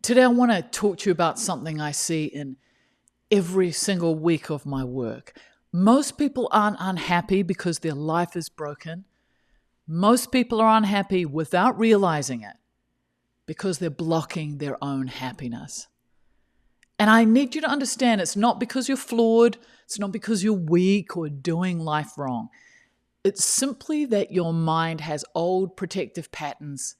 Today I want to talk to you about something I see in every single week of my work. Most people aren't unhappy because their life is broken. Most people are unhappy without realizing it because they're blocking their own happiness. And I need you to understand it's not because you're flawed, it's not because you're weak or doing life wrong. It's simply that your mind has old protective patterns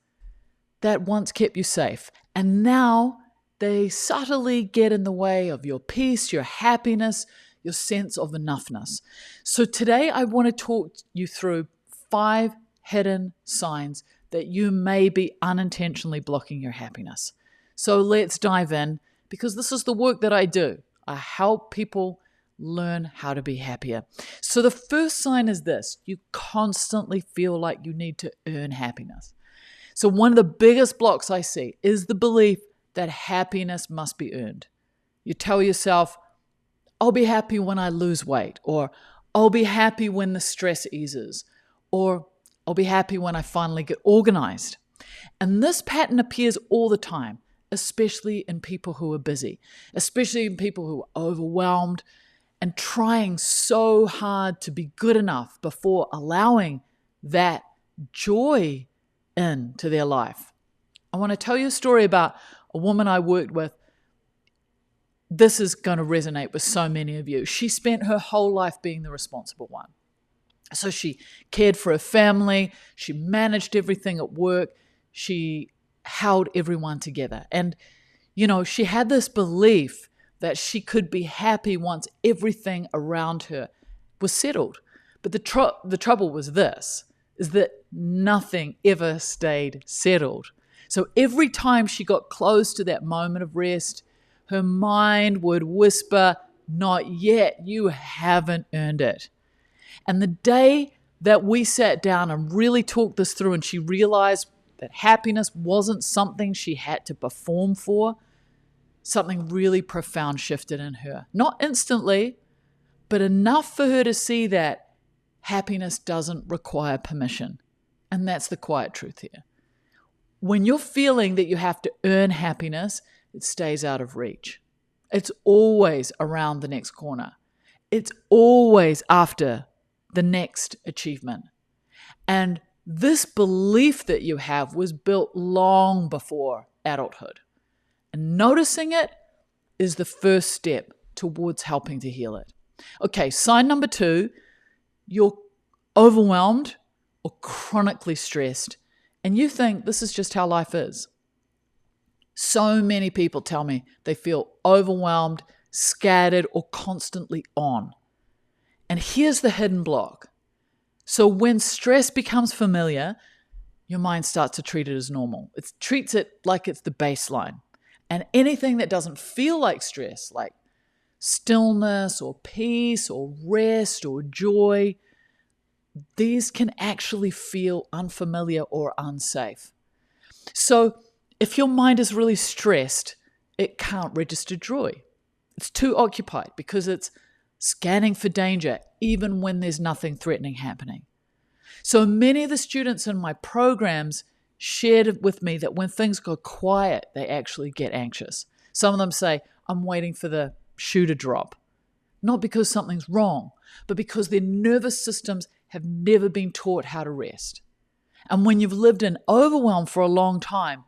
that once kept you safe. And now they subtly get in the way of your peace, your happiness, your sense of enoughness. So today I want to talk you through 5 hidden signs that you may be unintentionally blocking your happiness. So let's dive in, because this is the work that I do. I help people learn how to be happier. So the first sign is this: you constantly feel like you need to earn happiness. So one of the biggest blocks I see is the belief that happiness must be earned. You tell yourself, I'll be happy when I lose weight, or I'll be happy when the stress eases, or I'll be happy when I finally get organized. And this pattern appears all the time, especially in people who are busy, especially in people who are overwhelmed and trying so hard to be good enough before allowing that joy into their life. I want to tell you a story about a woman I worked with. This is going to resonate with so many of you. She spent her whole life being the responsible one. So she cared for her family, she managed everything at work, she held everyone together. And, she had this belief that she could be happy once everything around her was settled. But the trouble was this, is that nothing ever stayed settled. So every time she got close to that moment of rest, her mind would whisper, not yet, you haven't earned it. And the day that we sat down and really talked this through, and she realized that happiness wasn't something she had to perform for, something really profound shifted in her. Not instantly, but enough for her to see that happiness doesn't require permission. And that's the quiet truth here. When you're feeling that you have to earn happiness, it stays out of reach. It's always around the next corner. It's always after the next achievement. And this belief that you have was built long before adulthood. And noticing it is the first step towards helping to heal it. Okay, sign number 2, you're overwhelmed or chronically stressed, and you think this is just how life is. So many people tell me they feel overwhelmed, scattered, or constantly on. And here's the hidden block. So when stress becomes familiar, your mind starts to treat it as normal. It treats it like it's the baseline. And anything that doesn't feel like stress, like stillness or peace or rest or joy, these can actually feel unfamiliar or unsafe. So if your mind is really stressed, it can't register joy. It's too occupied because it's scanning for danger even when there's nothing threatening happening. So many of the students in my programs shared with me that when things go quiet, they actually get anxious. Some of them say, I'm waiting for the shoe to drop. Not because something's wrong, but because their nervous systems have never been taught how to rest. And when you've lived in overwhelm for a long time,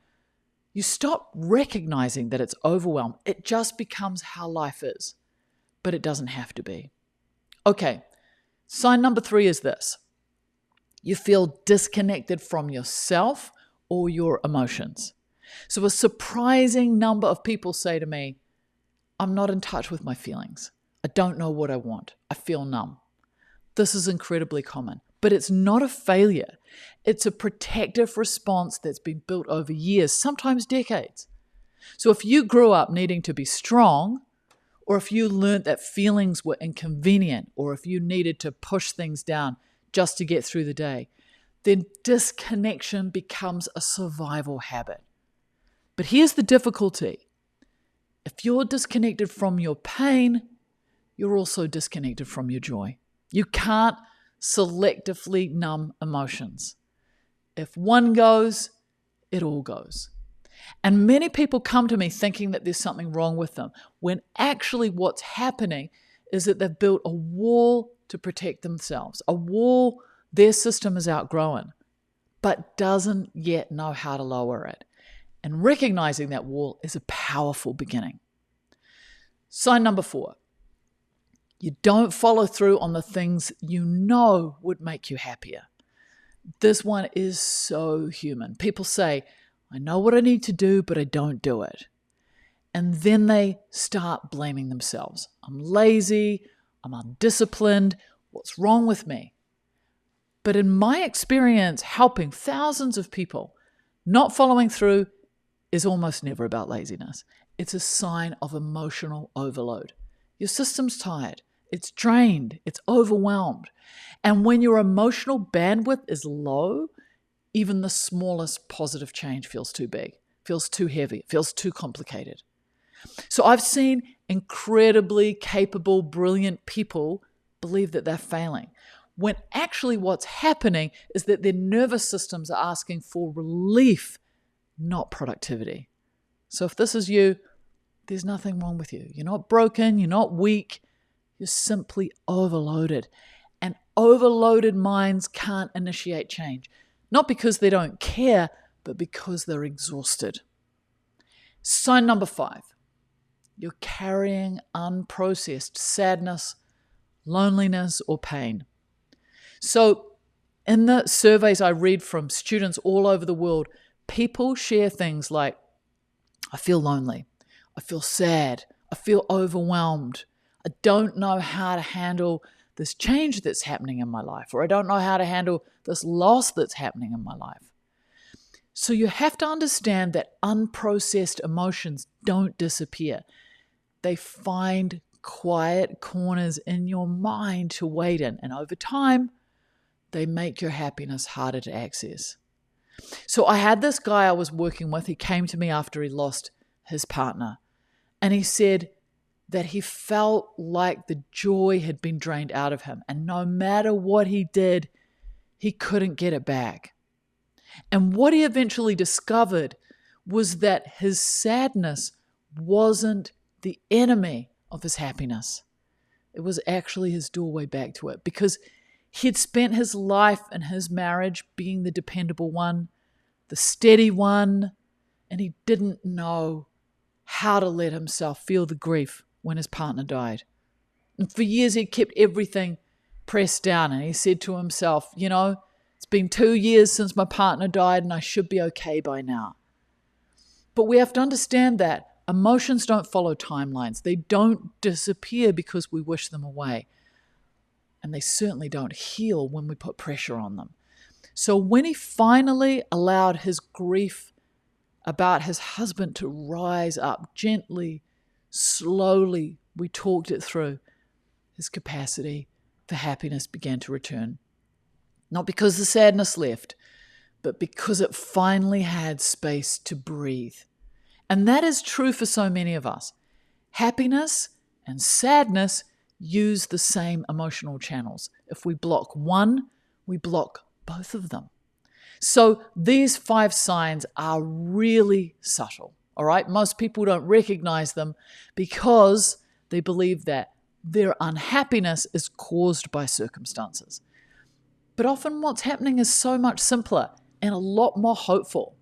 you stop recognizing that it's overwhelm. It just becomes how life is. But it doesn't have to be. Okay, sign number 3 is this. You feel disconnected from yourself or your emotions. So a surprising number of people say to me, I'm not in touch with my feelings. I don't know what I want. I feel numb. This is incredibly common, but it's not a failure. It's a protective response that's been built over years, sometimes decades. So if you grew up needing to be strong, or if you learned that feelings were inconvenient, or if you needed to push things down just to get through the day, then disconnection becomes a survival habit. But here's the difficulty. If you're disconnected from your pain, you're also disconnected from your joy. You can't selectively numb emotions. If one goes, it all goes. And many people come to me thinking that there's something wrong with them, when actually what's happening is that they've built a wall to protect themselves, a wall their system is outgrown, but doesn't yet know how to lower it. And recognizing that wall is a powerful beginning. Sign number 4. You don't follow through on the things you know would make you happier. This one is so human. People say, I know what I need to do, but I don't do it. And then they start blaming themselves. I'm lazy, I'm undisciplined, what's wrong with me? But in my experience, helping thousands of people, not following through is almost never about laziness. It's a sign of emotional overload. Your system's tired, it's drained, it's overwhelmed. And when your emotional bandwidth is low, even the smallest positive change feels too big, feels too heavy, feels too complicated. So I've seen incredibly capable, brilliant people believe that they're failing, when actually what's happening is that their nervous systems are asking for relief, not productivity. So if this is you, there's nothing wrong with you. You're not broken, you're not weak, you're simply overloaded. And overloaded minds can't initiate change, not because they don't care, but because they're exhausted. Sign number 5. You're carrying unprocessed sadness, loneliness, or pain. So in the surveys I read from students all over the world, people share things like, I feel lonely, I feel sad, I feel overwhelmed, I don't know how to handle this change that's happening in my life, or I don't know how to handle this loss that's happening in my life. So you have to understand that unprocessed emotions don't disappear. They find quiet corners in your mind to wait in, and over time, they make your happiness harder to access. So I had this guy I was working with. He came to me after he lost his partner. And he said that he felt like the joy had been drained out of him. And no matter what he did, he couldn't get it back. And what he eventually discovered was that his sadness wasn't the enemy of his happiness. It was actually his doorway back to it, because he'd spent his life and his marriage being the dependable one, the steady one, and he didn't know how to let himself feel the grief when his partner died. And for years he kept everything pressed down, and he said to himself, it's been 2 years since my partner died and I should be okay by now. But we have to understand that emotions don't follow timelines. They don't disappear because we wish them away. And they certainly don't heal when we put pressure on them. So when he finally allowed his grief about his husband to rise up gently, slowly, we talked it through, his capacity for happiness began to return. Not because the sadness left, but because it finally had space to breathe. And that is true for so many of us. Happiness and sadness use the same emotional channels. If we block one, we block both of them. So these 5 signs are really subtle, all right? Most people don't recognize them because they believe that their unhappiness is caused by circumstances. But often what's happening is so much simpler and a lot more hopeful.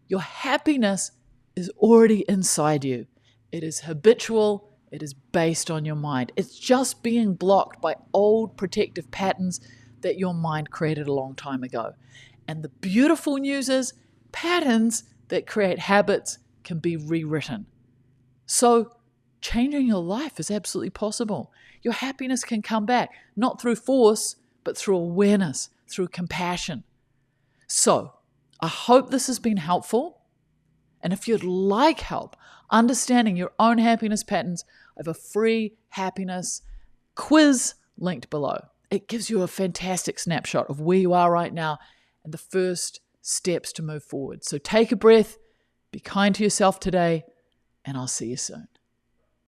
Your happiness is already inside you. It is habitual. It is based on your mind. It's just being blocked by old protective patterns that your mind created a long time ago. And the beautiful news is patterns that create habits can be rewritten. So changing your life is absolutely possible. Your happiness can come back, not through force, but through awareness, through compassion. So I hope this has been helpful. And if you'd like help understanding your own happiness patterns, I have a free happiness quiz linked below. It gives you a fantastic snapshot of where you are right now and the first steps to move forward. So take a breath, be kind to yourself today, and I'll see you soon.